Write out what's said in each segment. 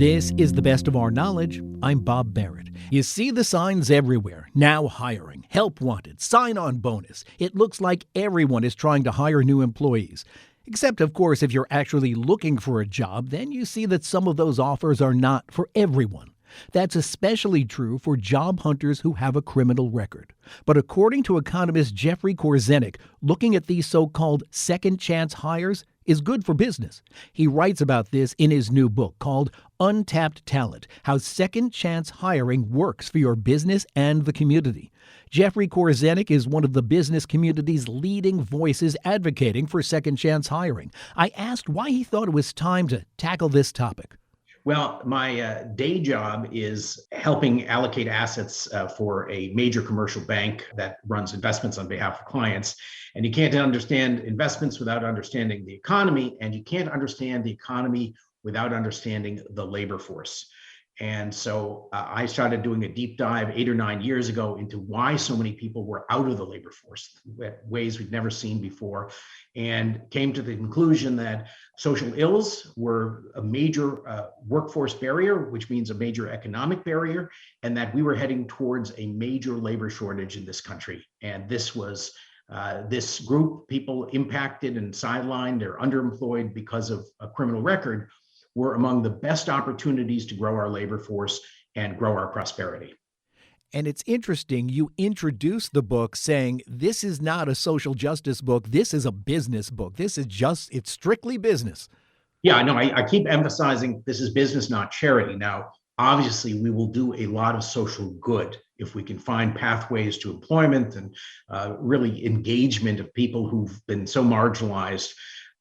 This is the best of our knowledge. I'm Bob Barrett. You see the signs everywhere. Now hiring, help wanted, sign-on bonus. It looks like everyone is trying to hire new employees. Except, of course, if you're actually looking for a job, then you see that some of those offers are not for everyone. That's especially true for job hunters who have a criminal record. But according to economist Jeffery Korzenik, looking at these so-called second chance hires is good for business. He writes about this in his new book called Untapped Talent: How Second Chance Hiring Works for Your Business and the Community. Jeffery Korzenik is one of the business community's leading voices advocating for second chance hiring. I asked why he thought it was time to tackle this topic. Well, my day job is helping allocate assets for a major commercial bank that runs investments on behalf of clients. And you can't understand investments without understanding the economy, and you can't understand the economy without understanding the labor force. And so I started doing a deep dive 8 or 9 years ago into why so many people were out of the labor force, ways we'd never seen before, and came to the conclusion that social ills were a major workforce barrier, which means a major economic barrier, and that we were heading towards a major labor shortage in this country. And this was this group, people impacted and sidelined or underemployed because of a criminal record, were among the best opportunities to grow our labor force and grow our prosperity. And it's interesting, you introduced the book saying this is not a social justice book, this is a business book. It's strictly business. Yeah, I know. I keep emphasizing this is business, not charity. Now, obviously, we will do a lot of social good if we can find pathways to employment and really engagement of people who've been so marginalized.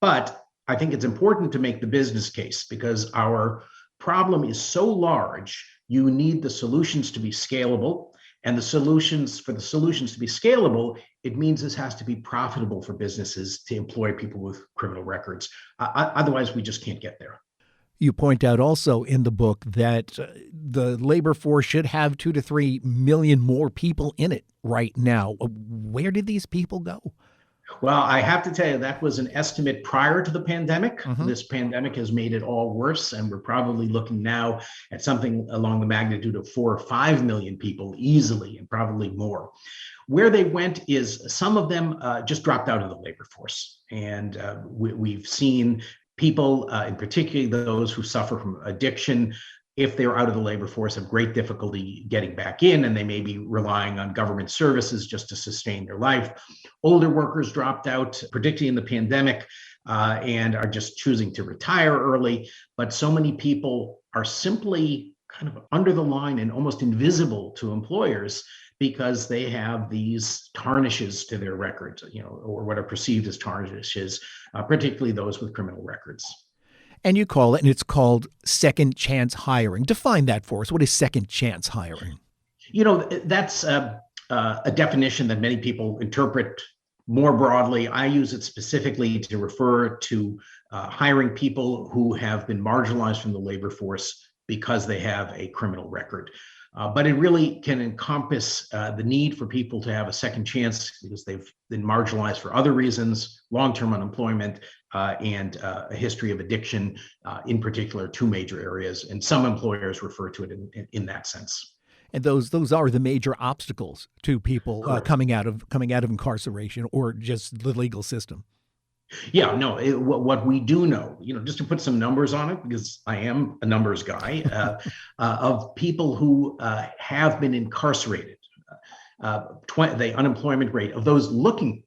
But I think it's important to make the business case because our problem is so large, you need the solutions to be scalable. And for the solutions to be scalable, it means this has to be profitable for businesses to employ people with criminal records. Otherwise, we just can't get there. You point out also in the book that the labor force should have 2 to 3 million more people in it right now. Where did these people go? Well, I have to tell you, that was an estimate prior to the pandemic. Mm-hmm. This pandemic has made it all worse, and we're probably looking now at something along the magnitude of 4 or 5 million people easily, and probably more. Where they went is some of them just dropped out of the labor force. And we've seen people, in particular those who suffer from addiction, if they're out of the labor force, have great difficulty getting back in, and they may be relying on government services just to sustain their life. Older workers dropped out, particularly in the pandemic, and are just choosing to retire early. But so many people are simply kind of under the line and almost invisible to employers because they have these tarnishes to their records, or what are perceived as tarnishes, particularly those with criminal records. And it's called second chance hiring. Define that for us. What is second chance hiring? That's a definition that many people interpret more broadly. I use it specifically to refer to hiring people who have been marginalized from the labor force because they have a criminal record. But it really can encompass the need for people to have a second chance because they've been marginalized for other reasons, long-term unemployment, and a history of addiction, in particular, 2 major areas. And some employers refer to it in that sense. And those are the major obstacles to people coming out of incarceration or just the legal system. Yeah, no, what we do know, just to put some numbers on it, because I am a numbers guy, of people who have been incarcerated, the unemployment rate of those looking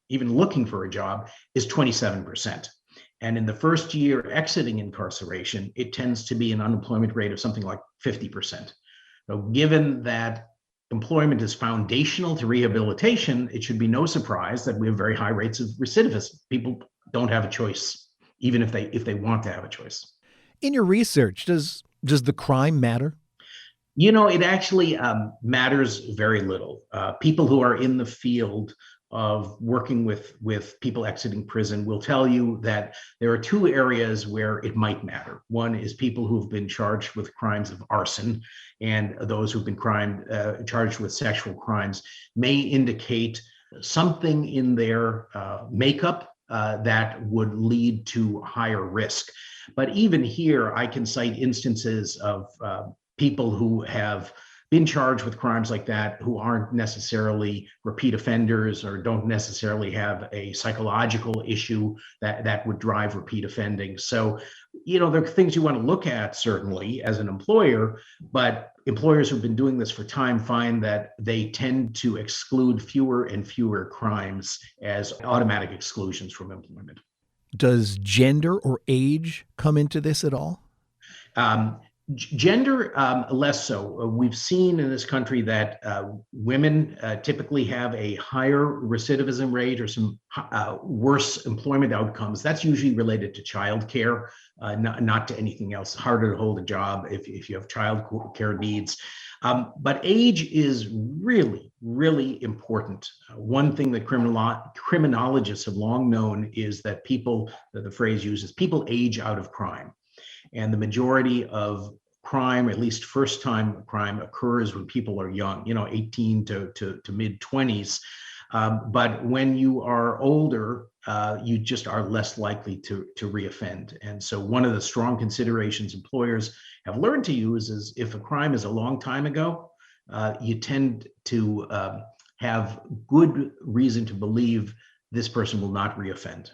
for a job is 27%. And in the first year exiting incarceration, it tends to be an unemployment rate of something like 50%. So given that employment is foundational to rehabilitation, it should be no surprise that we have very high rates of recidivism. People don't have a choice, even if they want to have a choice. In your research, does the crime matter? It actually matters very little. People who are in the field of working with people exiting prison will tell you that there are 2 areas where it might matter. One is people who've been charged with crimes of arson, and those who've been charged with sexual crimes may indicate something in their makeup that would lead to higher risk. But even here, I can cite instances of people who have been charged with crimes like that who aren't necessarily repeat offenders or don't necessarily have a psychological issue that would drive repeat offending. So, there are things you want to look at, certainly, as an employer, but employers who've been doing this for time find that they tend to exclude fewer and fewer crimes as automatic exclusions from employment. Does gender or age come into this at all? Gender, less so. We've seen in this country that women typically have a higher recidivism rate or some worse employment outcomes. That's usually related to childcare, not to anything else. Harder to hold a job if you have child care needs. But age is really, really important. One thing that criminologists have long known is that the phrase uses, people age out of crime. And the majority of crime, at least first-time crime, occurs when people are young, 18 to mid-20s. But when you are older, you just are less likely to reoffend. And so one of the strong considerations employers have learned to use is if a crime is a long time ago, you tend to have good reason to believe this person will not reoffend.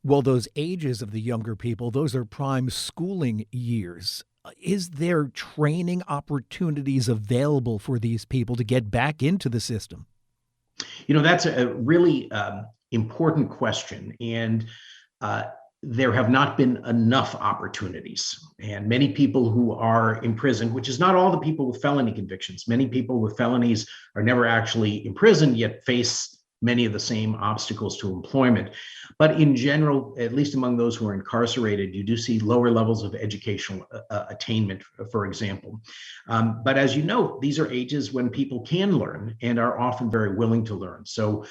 Well, those ages of the younger people, those are prime schooling years. Is there training opportunities available for these people to get back into the system? That's a really important question. And there have not been enough opportunities. And many people who are imprisoned, which is not all the people with felony convictions, many people with felonies are never actually imprisoned, yet face many of the same obstacles to employment. But in general, at least among those who are incarcerated, you do see lower levels of educational attainment, for example. But as you know, these are ages when people can learn and are often very willing to learn. So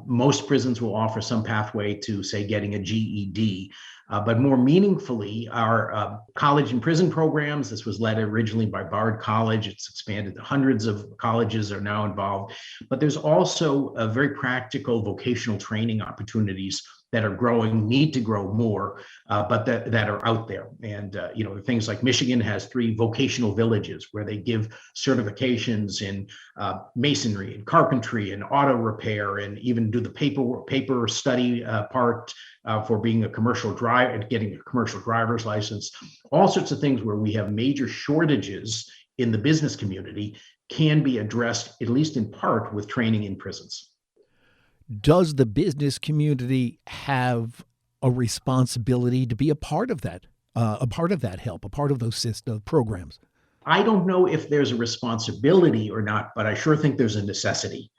most prisons will offer some pathway to, say, getting a GED. But more meaningfully, our college and prison programs, this was led originally by Bard College. It's expanded to hundreds of colleges are now involved. But there's also a very practical vocational training opportunities that are growing, need to grow more, but that are out there. And, things like Michigan has 3 vocational villages where they give certifications in masonry and carpentry and auto repair and even do the paper study part for being a commercial driver and getting a commercial driver's license. All sorts of things where we have major shortages in the business community can be addressed, at least in part, with training in prisons. Does the business community have a responsibility to be a part of that help, a part of those programs? I don't know if there's a responsibility or not, but I sure think there's a necessity.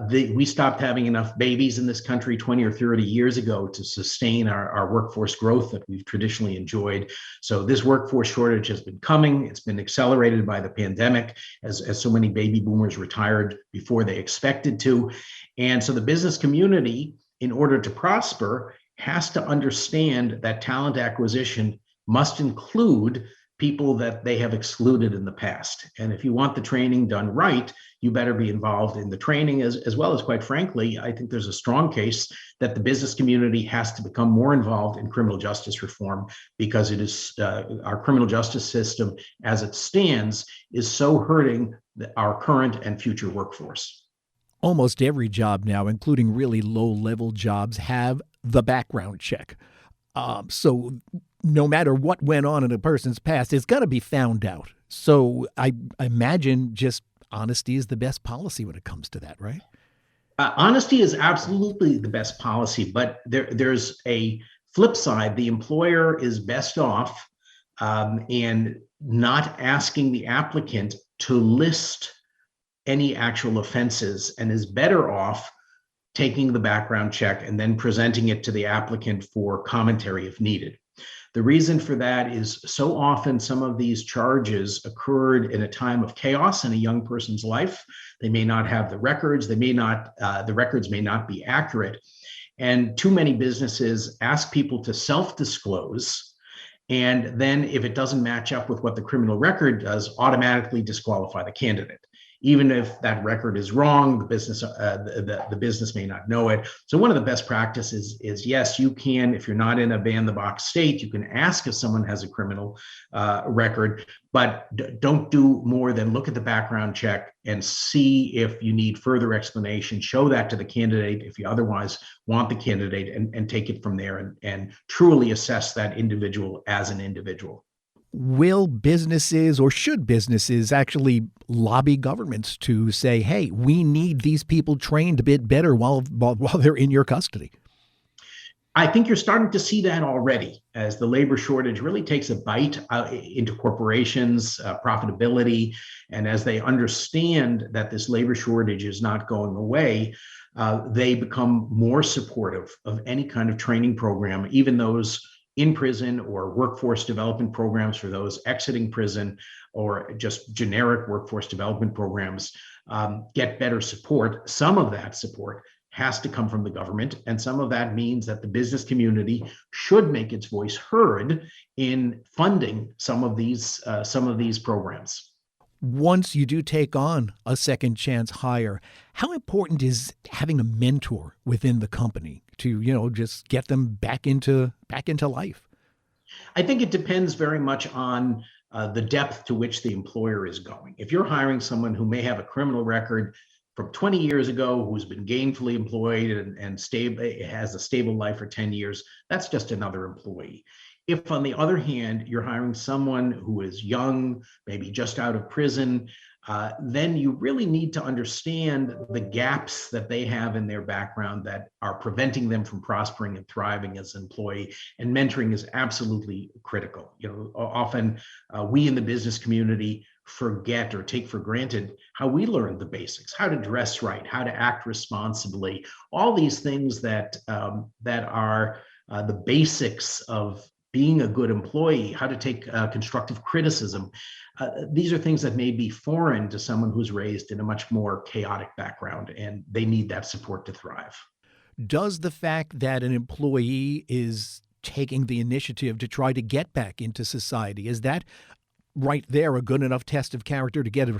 We stopped having enough babies in this country 20 or 30 years ago to sustain our workforce growth that we've traditionally enjoyed. So this workforce shortage has been coming. It's been accelerated by the pandemic as so many baby boomers retired before they expected to. And so the business community, in order to prosper, has to understand that talent acquisition must include people that they have excluded in the past. And if you want the training done right, you better be involved in the training as well as, quite frankly, I think there's a strong case that the business community has to become more involved in criminal justice reform because it is our criminal justice system as it stands is so hurting our current and future workforce. Almost every job now, including really low-level jobs, have the background check. So no matter what went on in a person's past, it's got to be found out. So I imagine just honesty is the best policy when it comes to that, right? Honesty is absolutely the best policy, but there's a flip side. The employer is best off and not asking the applicant to list any actual offenses and is better off taking the background check and then presenting it to the applicant for commentary if needed. The reason for that is so often some of these charges occurred in a time of chaos in a young person's life. They may not have the records. The records may not be accurate. And too many businesses ask people to self-disclose. And then if it doesn't match up with what the criminal record does, automatically disqualify the candidate. even if that record is wrong. The business may not know it. So one of the best practices is, yes, you can, if you're not in a ban the box state, you can ask if someone has a criminal record, but don't do more than look at the background check and see if you need further explanation. Show that to the candidate if you otherwise want the candidate, and take it from there, and truly assess that individual as an individual. Will businesses, or should businesses, actually lobby governments to say, hey, we need these people trained a bit better while they're in your custody? I think you're starting to see that already as the labor shortage really takes a bite into corporations' profitability. And as they understand that this labor shortage is not going away, they become more supportive of any kind of training program, even those in prison, or workforce development programs for those exiting prison, or just generic workforce development programs get better support. Some of that support has to come from the government, and some of that means that the business community should make its voice heard in funding some of these programs. Once you do take on a second chance hire, how important is having a mentor within the company to, just get them back into life? I think it depends very much on the depth to which the employer is going. If you're hiring someone who may have a criminal record from 20 years ago, who's been gainfully employed and stable, has a stable life for 10 years, that's just another employee. If, on the other hand, you're hiring someone who is young, maybe just out of prison, then you really need to understand the gaps that they have in their background that are preventing them from prospering and thriving as an employee. And mentoring is absolutely critical. Often we in the business community forget or take for granted how we learned the basics, how to dress right, how to act responsibly, all these things that are the basics of being a good employee, how to take constructive criticism. These are things that may be foreign to someone who's raised in a much more chaotic background, and they need that support to thrive. Does the fact that an employee is taking the initiative to try to get back into society, is that right there a good enough test of character to get them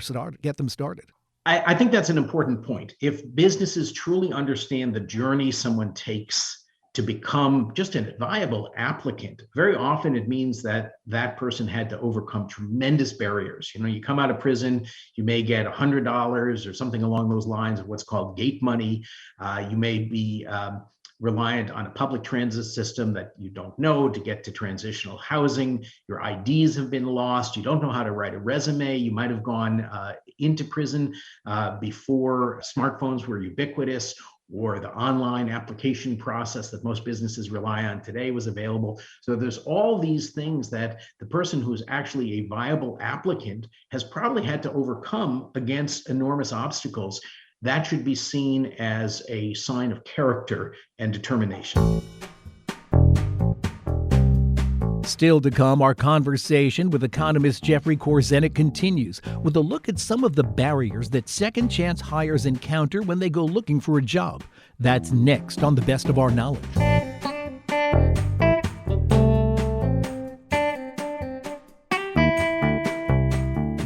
started? I think that's an important point. If businesses truly understand the journey someone takes to become just a viable applicant, very often it means that that person had to overcome tremendous barriers. You come out of prison, you may get $100 or something along those lines of what's called gate money. You may be reliant on a public transit system that you don't know to get to transitional housing. Your IDs have been lost. You don't know how to write a resume. You might have gone into prison before smartphones were ubiquitous, or the online application process that most businesses rely on today was available. So there's all these things that the person who's actually a viable applicant has probably had to overcome against enormous obstacles. That should be seen as a sign of character and determination. Still to come, our conversation with economist Jeffery Korzenik continues with a look at some of the barriers that second chance hires encounter when they go looking for a job. That's next on The Best of Our Knowledge.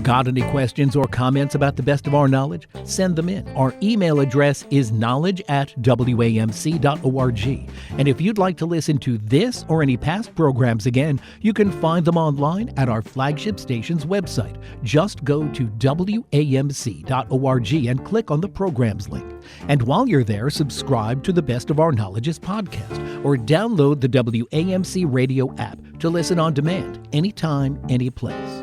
Got any questions or comments about The Best of Our Knowledge? Send them in. Our email address is knowledge@wamc.org. And if you'd like to listen to this or any past programs again, you can find them online at our flagship station's website. Just go to wamc.org and click on the programs link. And while you're there, subscribe to the Best of Our Knowledge's podcast or download the WAMC radio app to listen on demand, anytime, any place.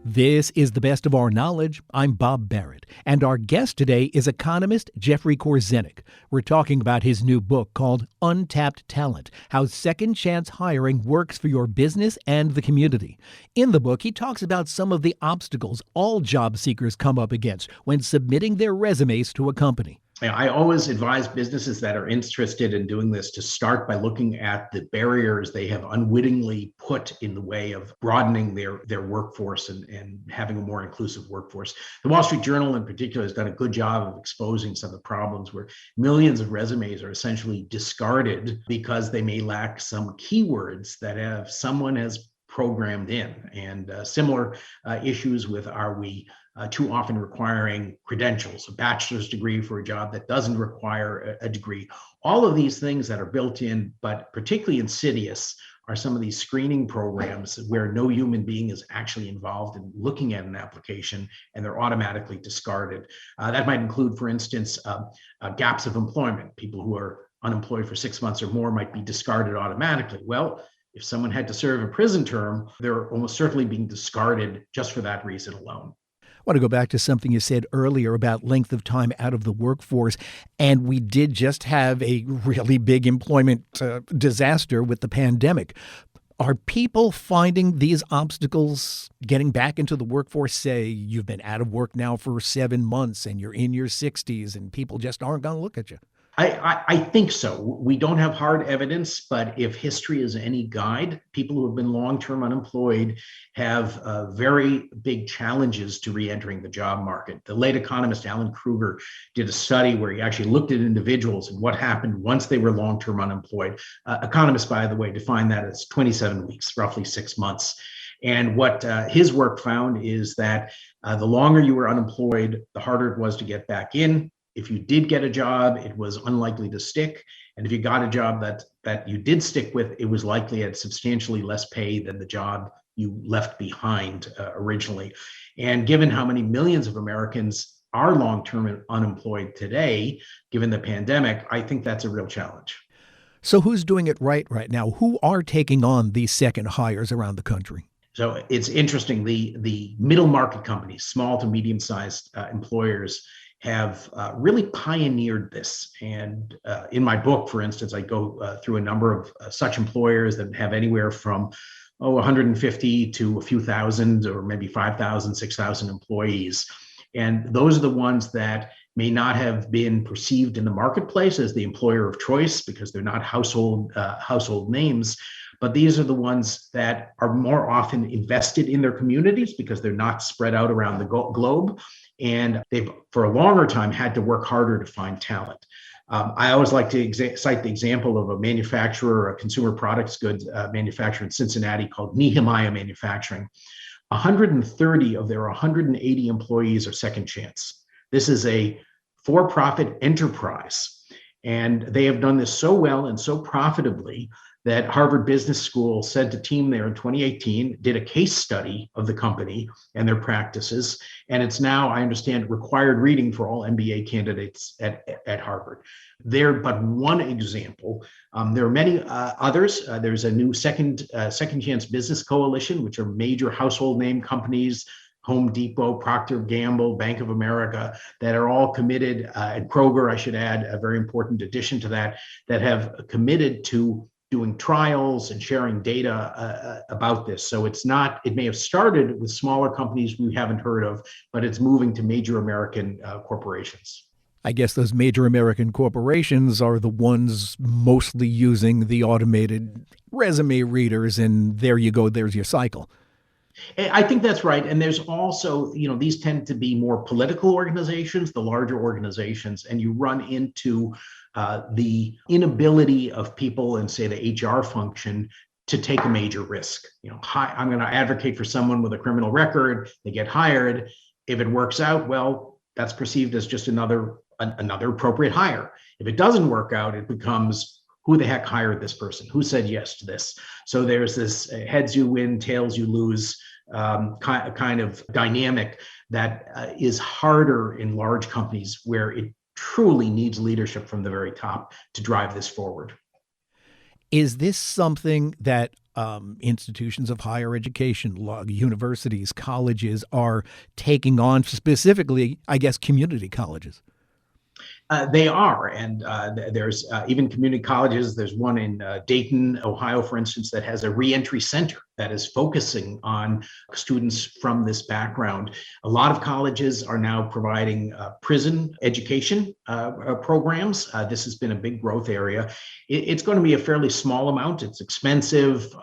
This is The Best of Our Knowledge. I'm Bob Barrett, and our guest today is economist Jeffery Korzenik. We're talking about his new book called Untapped Talent, How Second Chance Hiring Works for Your Business and the Community. In the book, he talks about some of the obstacles all job seekers come up against when submitting their resumes to a company. I always advise businesses that are interested in doing this to start by looking at the barriers they have unwittingly put in the way of broadening their workforce and having a more inclusive workforce. The Wall Street Journal in particular has done a good job of exposing some of the problems where millions of resumes are essentially discarded because they may lack some keywords that someone has programmed in, and similar issues with are we too often requiring credentials, a bachelor's degree for a job that doesn't require a degree. All of these things that are built in, but particularly insidious, are some of these screening programs where no human being is actually involved in looking at an application and they're automatically discarded. That might include, for instance, gaps of employment. People who are unemployed for 6 months or more might be discarded automatically. Well, if someone had to serve a prison term, they're almost certainly being discarded just for that reason alone. I want to go back to something you said earlier about length of time out of the workforce. And we did just have a really big employment disaster with the pandemic. Are people finding these obstacles getting back into the workforce? Say you've been out of work now for 7 months and you're in your 60s and people just aren't going to look at you. I think so. We don't have hard evidence, but if history is any guide, people who have been long-term unemployed have very big challenges to re-entering the job market. The late economist Alan Kruger did a study where he actually looked at individuals and what happened once they were long-term unemployed. Economists, by the way, define that as 27 weeks, roughly 6 months. And what his work found is that the longer you were unemployed, the harder it was to get back in. If you did get a job, it was unlikely to stick. And if you got a job that you did stick with, it was likely at substantially less pay than the job you left behind originally. And given how many millions of Americans are long-term unemployed today, given the pandemic, I think that's a real challenge. So who's doing it right now? Who are taking on these second hires around the country? So it's interesting. The middle market companies, small to medium-sized employers, have really pioneered this. And in my book, for instance, I go through a number of such employers that have anywhere from 150 to a few thousand, or maybe 5,000, 6,000 employees. And those are the ones that may not have been perceived in the marketplace as the employer of choice because they're not household names. But these are the ones that are more often invested in their communities because they're not spread out around the globe. And they've, for a longer time, had to work harder to find talent. I always like to cite the example of a manufacturer, a consumer products goods manufacturer in Cincinnati called Nehemiah Manufacturing. 130 of their 180 employees are second chance. This is a for-profit enterprise. And they have done this so well and so profitably that Harvard Business School sent a team there in 2018, did a case study of the company and their practices. And it's now, I understand, required reading for all MBA candidates at Harvard. They're but one example. There are many others. There's a new Second Chance Business Coalition, which are major household name companies, Home Depot, Procter & Gamble, Bank of America, that are all committed, and Kroger, I should add, a very important addition to that have committed to doing trials and sharing data about this. So it may have started with smaller companies we haven't heard of, but it's moving to major American corporations. I guess those major American corporations are the ones mostly using the automated resume readers, and there you go, there's your cycle. I think that's right. And there's also, these tend to be more political organizations, the larger organizations, and you run into the inability of people in, say, the HR function to take a major risk. I'm going to advocate for someone with a criminal record. They get hired. If it works out, well, that's perceived as just another appropriate hire. If it doesn't work out, it becomes, who the heck hired this person? Who said yes to this? So there's this heads you win, tails you lose kind of dynamic that is harder in large companies where it truly needs leadership from the very top to drive this forward. Is this something that institutions of higher education, universities, colleges are taking on, specifically, I guess, community colleges? They are, and there's even community colleges. There's one in Dayton, Ohio, for instance, that has a reentry center that is focusing on students from this background. A lot of colleges are now providing prison education programs. This has been a big growth area. It's going to be a fairly small amount. It's expensive.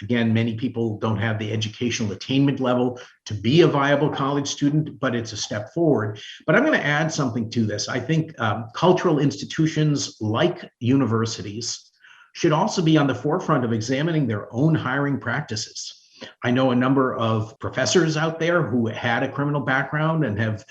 Again, many people don't have the educational attainment level to be a viable college student, but it's a step forward. But I'm going to add something to this. I think cultural institutions like universities should also be on the forefront of examining their own hiring practices. I know a number of professors out there who had a criminal background and have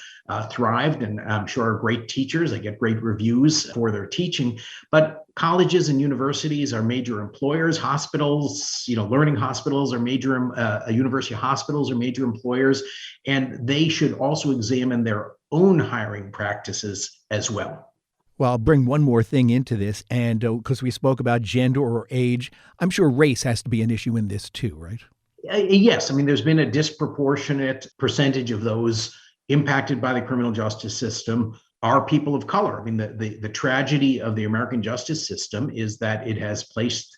thrived, and I'm sure are great teachers. They get great reviews for their teaching. But colleges and universities are major employers. Hospitals, learning hospitals are major. University hospitals are major employers, and they should also examine their own hiring practices as well. Well, I'll bring one more thing into this, and because we spoke about gender or age, I'm sure race has to be an issue in this too, right? Yes. I mean, there's been a disproportionate percentage of those impacted by the criminal justice system are people of color. I mean, the tragedy of the American justice system is that it has placed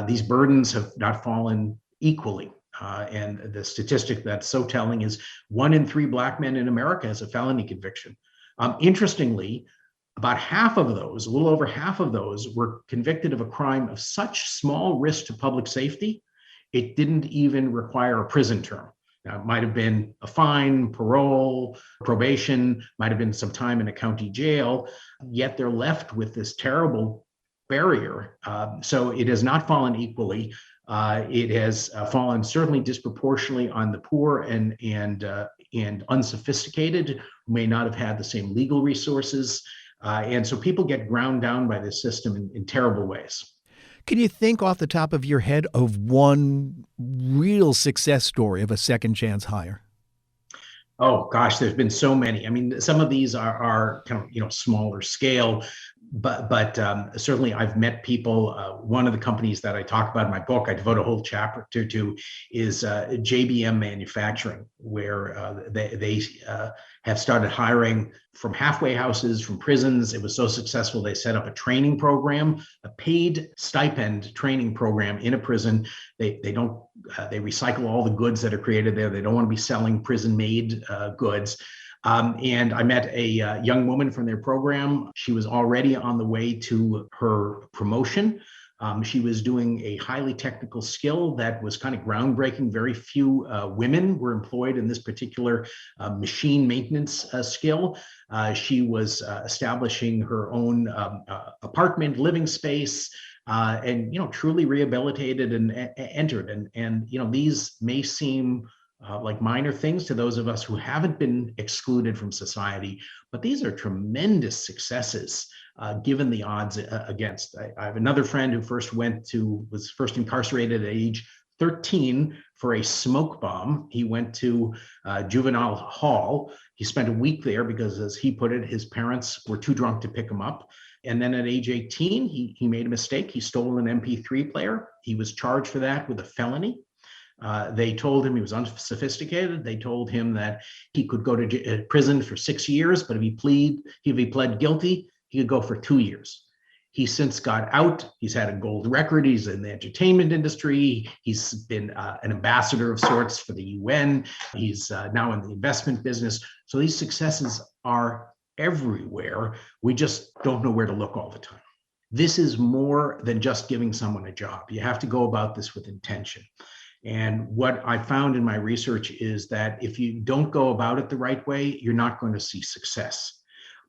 these burdens have not fallen equally. And the statistic that's so telling is 1 in 3 Black men in America has a felony conviction. Interestingly, about half of those, a little over half of those, were convicted of a crime of such small risk to public safety, it didn't even require a prison term. Now, it might have been a fine, parole, probation, might have been some time in a county jail, yet they're left with this terrible barrier. So it has not fallen equally. It has fallen certainly disproportionately on the poor and unsophisticated, who may not have had the same legal resources. And so people get ground down by this system in terrible ways. Can you think off the top of your head of one real success story of a second chance hire? Oh gosh, there's been so many. I mean, some of these are kind of smaller scale, but certainly I've met people. One of the companies that I talk about in my book, I devote a whole chapter to, is JBM Manufacturing, where they have started hiring from halfway houses, from prisons. It was so successful, they set up a training program, a paid stipend training program in a prison. They recycle all the goods that are created there. They don't want to be selling prison-made goods. And I met a young woman from their program. She was already on the way to her promotion. She was doing a highly technical skill that was kind of groundbreaking. Very few women were employed in this particular machine maintenance skill. She was establishing her own apartment, living space, and truly rehabilitated and entered. And these may seem like minor things to those of us who haven't been excluded from society, but these are tremendous successes given the odds against. I have another friend who was first incarcerated at age 13 for a smoke bomb. He went to juvenile hall. He spent a week there because, as he put it, his parents were too drunk to pick him up. And then at age 18, he made a mistake. He stole an MP3 player. He was charged for that with a felony. They told him he was unsophisticated. They told him that he could go to prison for 6 years, but if he pled guilty, he could go for 2 years. He's since got out. He's had a gold record. He's in the entertainment industry. He's been an ambassador of sorts for the UN. He's now in the investment business. So these successes are everywhere. We just don't know where to look all the time. This is more than just giving someone a job. You have to go about this with intention. And what I found in my research is that if you don't go about it the right way, you're not going to see success.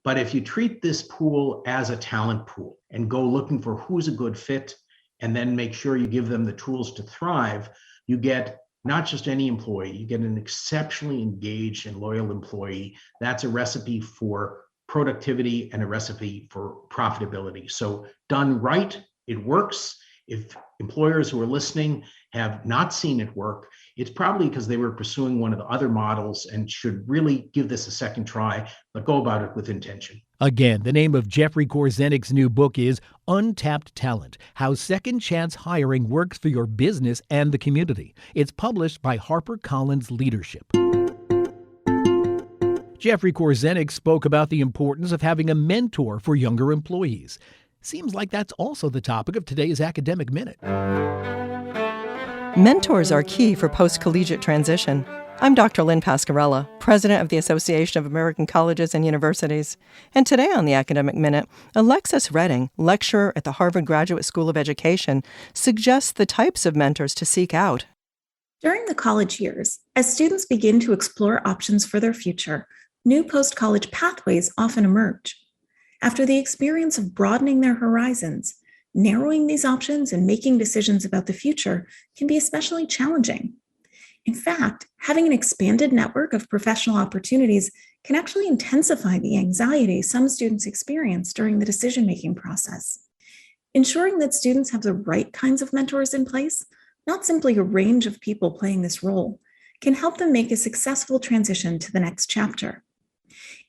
But if you treat this pool as a talent pool and go looking for who's a good fit, and then make sure you give them the tools to thrive, you get not just any employee, you get an exceptionally engaged and loyal employee. That's a recipe for productivity and a recipe for profitability. So done right, it works. If employers who are listening have not seen it work, it's probably because they were pursuing one of the other models and should really give this a second try, but go about it with intention. Again, the name of Jeffery Korzenik's new book is Untapped Talent: How Second Chance Hiring Works for Your Business and the Community. It's published by HarperCollins Leadership. Jeffery Korzenik spoke about the importance of having a mentor for younger employees. Seems like that's also the topic of today's Academic Minute. Mentors are key for post-collegiate transition. I'm Dr. Lynn Pascarella, President of the Association of American Colleges and Universities. And today on the Academic Minute, Alexis Redding, lecturer at the Harvard Graduate School of Education, suggests the types of mentors to seek out. During the college years, as students begin to explore options for their future, new post-college pathways often emerge. After the experience of broadening their horizons, narrowing these options and making decisions about the future can be especially challenging. In fact, having an expanded network of professional opportunities can actually intensify the anxiety some students experience during the decision-making process. Ensuring that students have the right kinds of mentors in place, not simply a range of people playing this role, can help them make a successful transition to the next chapter.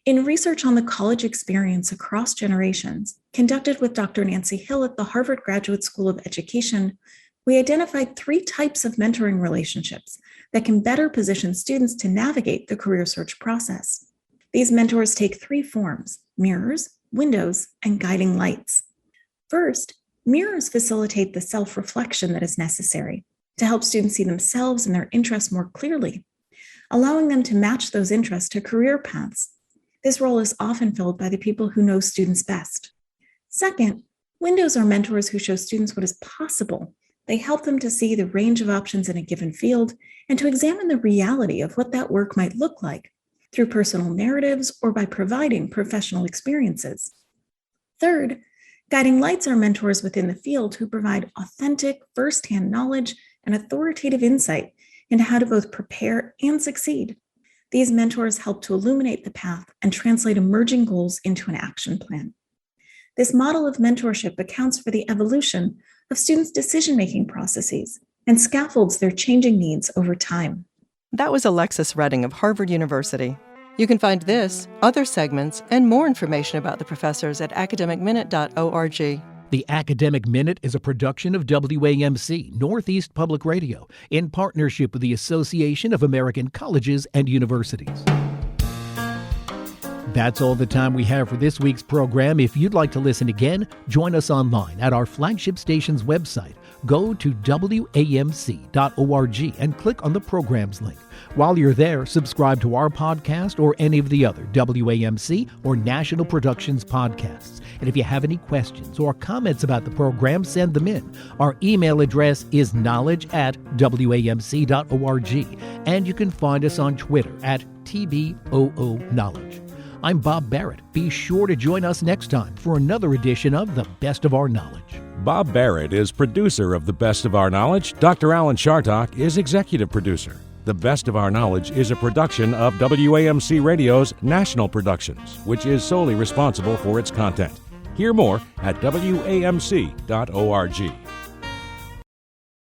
In research on the college experience across generations, conducted with Dr. Nancy Hill at the Harvard Graduate School of Education, we identified 3 types of mentoring relationships that can better position students to navigate the career search process. These mentors take 3 forms: mirrors, windows, and guiding lights. First, mirrors facilitate the self-reflection that is necessary to help students see themselves and their interests more clearly, allowing them to match those interests to career paths. This role is often filled by the people who know students best. Second, windows are mentors who show students what is possible. They help them to see the range of options in a given field and to examine the reality of what that work might look like through personal narratives or by providing professional experiences. Third, guiding lights are mentors within the field who provide authentic, firsthand knowledge and authoritative insight into how to both prepare and succeed. These mentors help to illuminate the path and translate emerging goals into an action plan. This model of mentorship accounts for the evolution of students' decision-making processes and scaffolds their changing needs over time. That was Alexis Redding of Harvard University. You can find this, other segments, and more information about the professors at academicminute.org. The Academic Minute is a production of WAMC, Northeast Public Radio, in partnership with the Association of American Colleges and Universities. That's all the time we have for this week's program. If you'd like to listen again, join us online at our flagship station's website. Go to WAMC.org and click on the programs link. While you're there, subscribe to our podcast or any of the other WAMC or National Productions podcasts. And if you have any questions or comments about the program, send them in. Our email address is knowledge@WAMC.org. And you can find us on Twitter at TBOOKnowledge. I'm Bob Barrett. Be sure to join us next time for another edition of The Best of Our Knowledge. Bob Barrett is producer of The Best of Our Knowledge. Dr. Alan Chartock is executive producer. The Best of Our Knowledge is a production of WAMC Radio's National Productions, which is solely responsible for its content. Hear more at WAMC.org.